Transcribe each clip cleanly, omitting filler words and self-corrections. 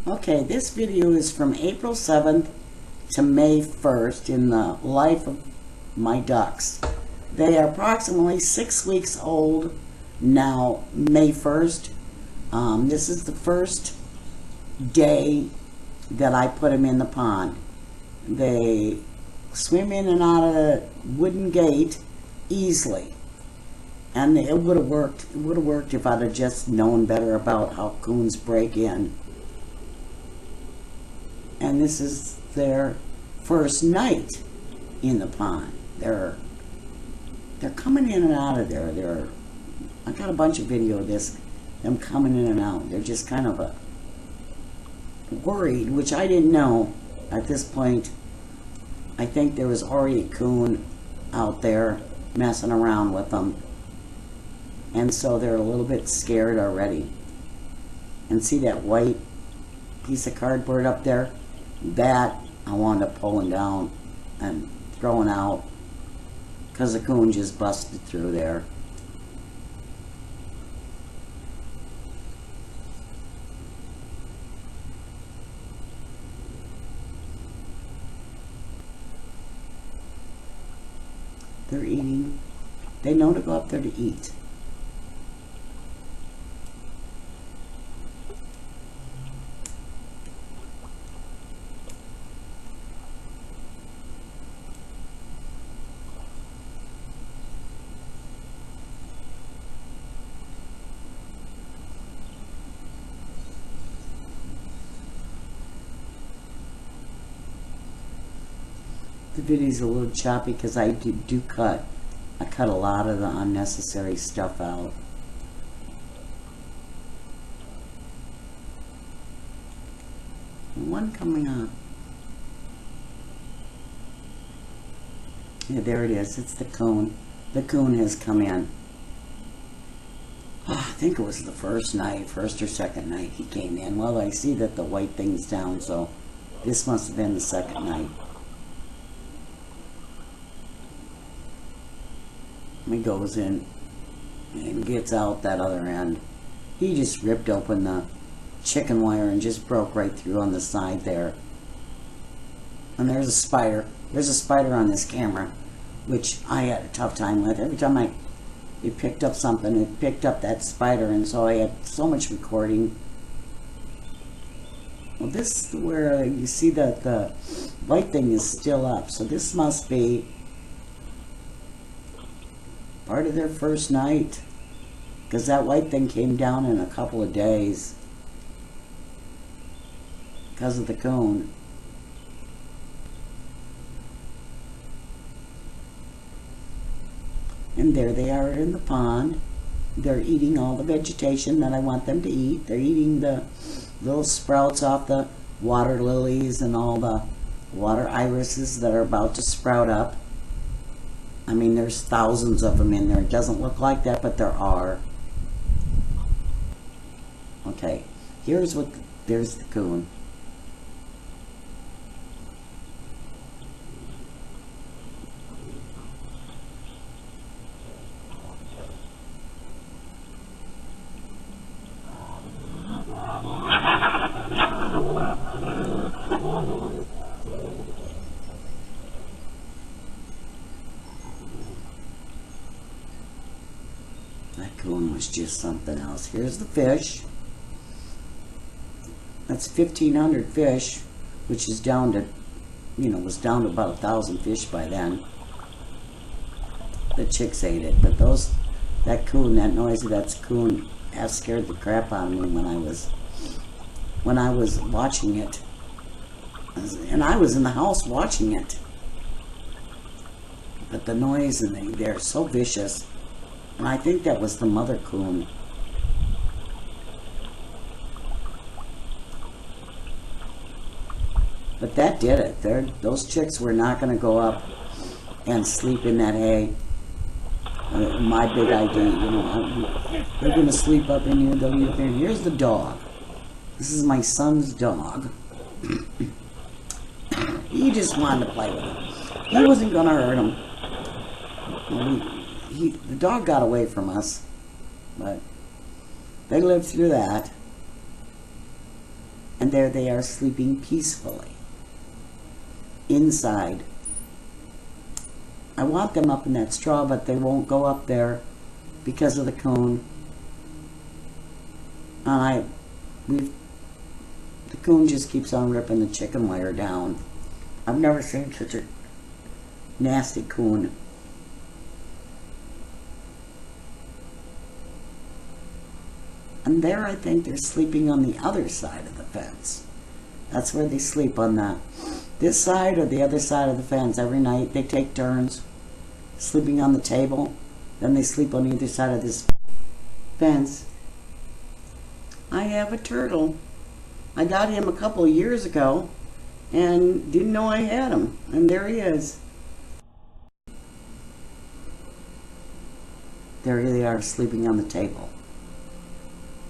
Okay, this video is from April 7th to May 1st in the life of my ducks. They are approximately 6 weeks old now, May 1st. This is the first day that I put them in the pond. They swim in and out of the wooden gate easily. And it would have worked. It would have worked if I'd have just known better about how coons break in. And this is their first night in the pond. They're coming in and out of there. I got a bunch of video of this, them coming in and out. They're just kind of worried, which I didn't know at this point. I think there was already a coon out there messing around with them. And so they're a little bit scared already. And see that white piece of cardboard up there? That I wound up pulling down and throwing out because the coon just busted through there. They're eating. They know to go up there to eat. The video's a little choppy because I cut a lot of the unnecessary stuff out. One coming up. Yeah, there it is. It's the coon. The coon has come in. Oh, I think it was the first or second night he came in. Well, I see that the white thing's down, so this must have been the second night. He goes in and gets out that other end. He just ripped open the chicken wire and just broke right through on the side there. And there's a spider. There's a spider on this camera, which I had a tough time with. Every time it picked up something, it picked up that spider, and so I had so much recording. Well, this is where you see that the white thing is still up, so this must be part of their first night, because that white thing came down in a couple of days because of the coon. And there they are in the pond. They're eating all the vegetation that I want them to eat. They're eating the little sprouts off the water lilies and all the water irises that are about to sprout up. I mean, there's thousands of them in there. It doesn't look like that, but there are. Okay, there's the coon. That coon was just something else. Here's the fish. That's 1,500 fish, which is down to, was down to about 1,000 fish by then. The chicks ate it, but that coon, that noise of that coon, has scared the crap out of me when I was watching it. And I was in the house watching it. But the noise, and they're so vicious. And I think that was the mother coon. But that did it. Those chicks were not going to go up and sleep in that hay. My big idea, they're going to sleep up in here. They'll eat up here. Here's the dog. This is my son's dog. He just wanted to play with him. He wasn't going to hurt him. The dog got away from us, but they lived through that. And there they are sleeping peacefully inside. I want them up in that straw, but they won't go up there because of the coon. The coon just keeps on ripping the chicken wire down. I've never seen such a nasty coon. And there I think they're sleeping on the other side of the fence. That's where they sleep, on this side or the other side of the fence. Every night they take turns sleeping on the table. Then they sleep on either side of this fence. I have a turtle. I got him a couple of years ago and didn't know I had him. And there he is. There they are sleeping on the table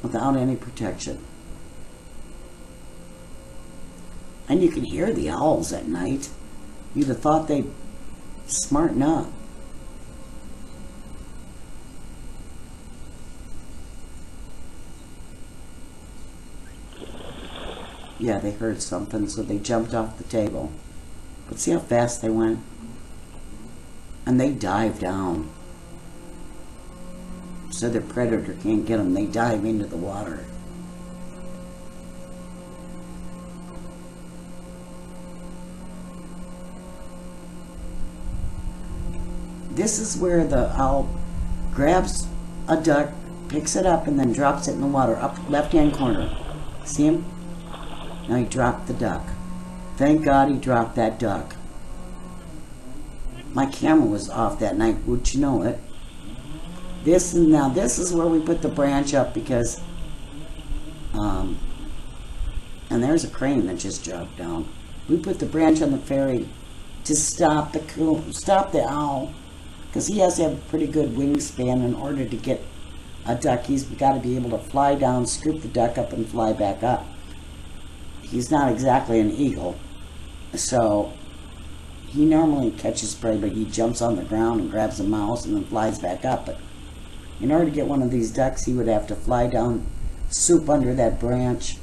without any protection. And you can hear the owls at night. You'd have thought they'd smarten up. Yeah, they heard something, so they jumped off the table. But see how fast they went? And they dive down. So the predator can't get them. They dive into the water. This is where the owl grabs a duck, picks it up, and then drops it in the water, up left-hand corner. See him? Now he dropped the duck. Thank God he dropped that duck. My camera was off that night, would you know it? This is where we put the branch up because, and there's a crane that just dropped down. We put the branch on the ferry to stop the owl, because he has to have a pretty good wingspan in order to get a duck. He's got to be able to fly down, scoop the duck up, and fly back up. He's not exactly an eagle, so he normally catches prey, but he jumps on the ground and grabs a mouse and then flies back up. But in order to get one of these ducks, he would have to fly down, swoop under that branch,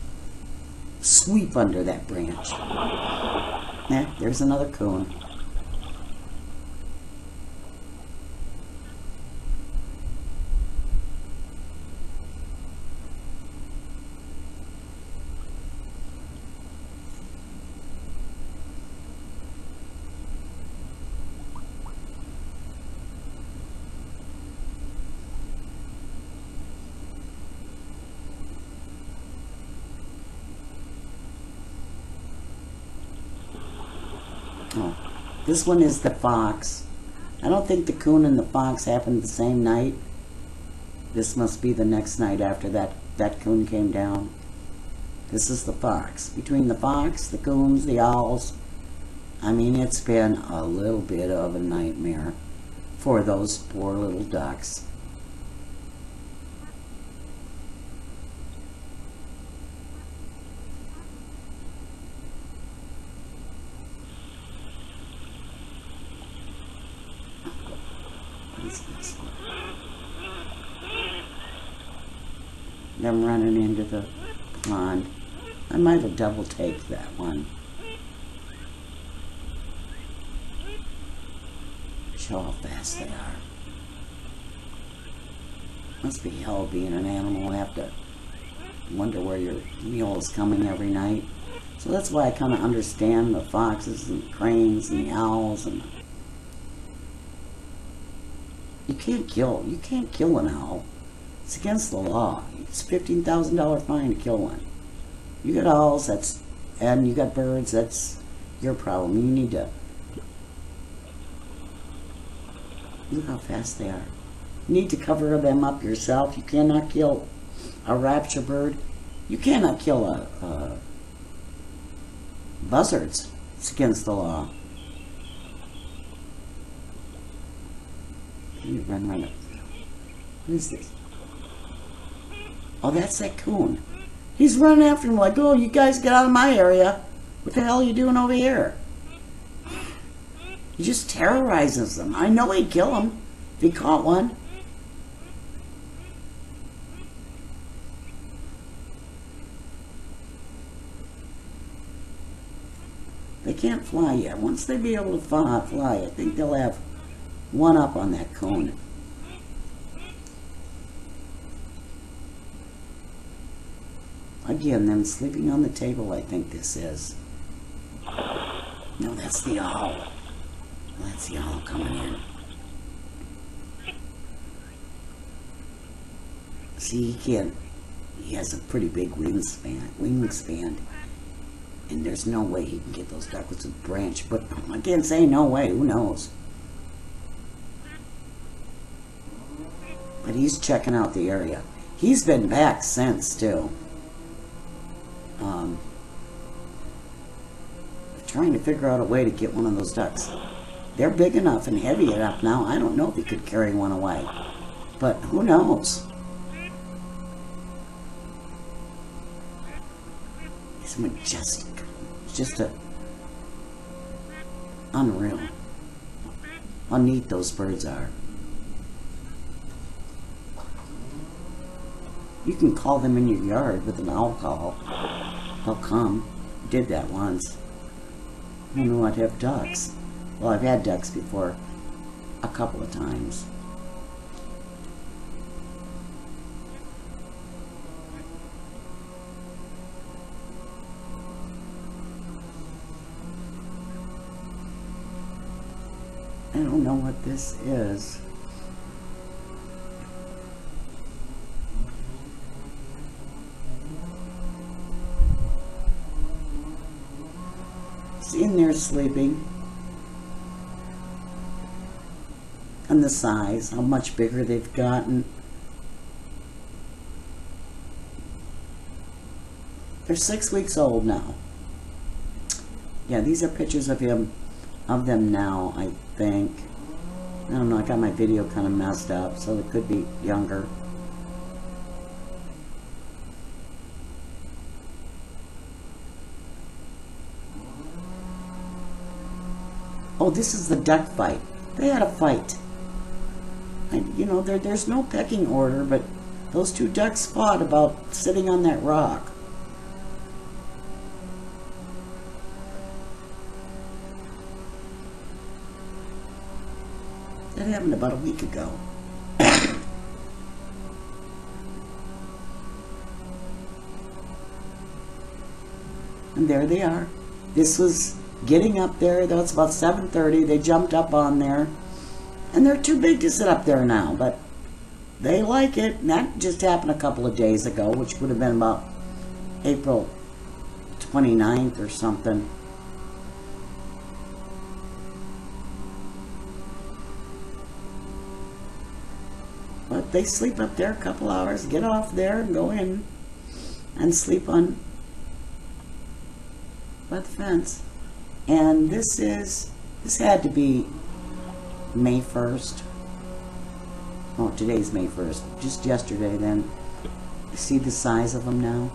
sweep under that branch. There's another coon. Oh, this one is the fox. I don't think the coon and the fox happened the same night. This must be the next night after that coon came down. This is the fox. Between the fox, the coons, the owls, I mean, it's been a little bit of a nightmare for those poor little ducks. Them running into the pond. I might have double taped that one. Show how fast they are. Must be hell being an animal. You have to wonder where your meal is coming every night. So that's why I kind of understand the foxes and the cranes and the owls and you can't kill an owl. It's against the law. It's $15,000 fine to kill one. You got owls, and you got birds, that's your problem. You need to look how fast they are. You need to cover them up yourself. You cannot kill a rapture bird. You cannot kill buzzards. It's against the law. You run. What is this? Oh, that's that coon. He's running after him like, oh, you guys get out of my area. What the hell are you doing over here? He just terrorizes them. I know he'd kill him if he caught one. They can't fly yet. Once they be able to fly, I think they'll have one up on that cone. Again, them sleeping on the table, I think this is. No, that's the owl. That's the owl coming in. See, he has a pretty big wingspan, and there's no way he can get those ducks with a branch, but I can't say no way, who knows. But he's checking out the area. He's been back since, too. Trying to figure out a way to get one of those ducks. They're big enough and heavy enough now. I don't know if he could carry one away, but who knows? He's majestic. It's just unreal how neat those birds are. You can call them in your yard with an owl call. They'll come. Did that once. I knew I'd have ducks. Well, I've had ducks before a couple of times. I don't know what this is. It's in there sleeping. And the size, how much bigger they've gotten. They're 6 weeks old now. Yeah, these are pictures of them now, I think. I don't know, I got my video kind of messed up, so it could be younger. Oh, this is the duck fight. They had a fight. You know, there's no pecking order, but those two ducks fought about sitting on that rock. That happened about a week ago. And there they are. This was getting up there. That was about 7:30. They jumped up on there. And they're too big to sit up there now, but they like it. And that just happened a couple of days ago, which would have been about April 29th or something. But they sleep up there a couple hours, get off there and go in and sleep on by the fence. And this had to be May 1st. Oh, today's May 1st. Just yesterday then. See the size of them now?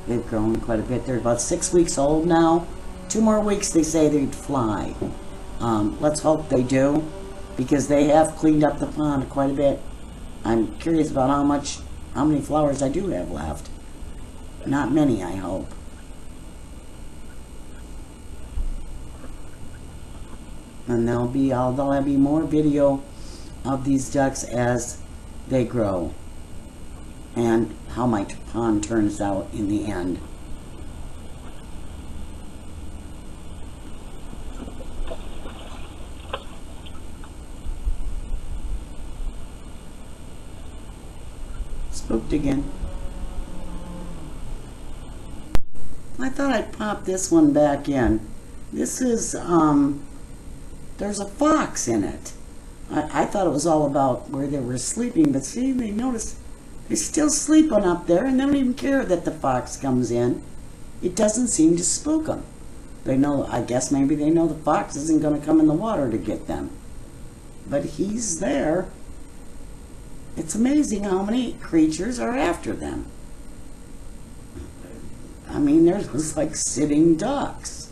They've grown quite a bit. They're about 6 weeks old now. 2 more weeks they say they'd fly. Let's hope they do, because they have cleaned up the pond quite a bit. I'm curious about how many flowers I do have left. Not many, I hope. And there'll be more video of these ducks as they grow and how my pond turns out in the end. Spooked again. I thought I'd pop this one back in. This is, there's a fox in it. I thought it was all about where they were sleeping, but see, they notice they're still sleeping up there, and they don't even care that the fox comes in. It doesn't seem to spook them. They know, I guess maybe they know the fox isn't going to come in the water to get them. But he's there. It's amazing how many creatures are after them. I mean, there's like sitting ducks.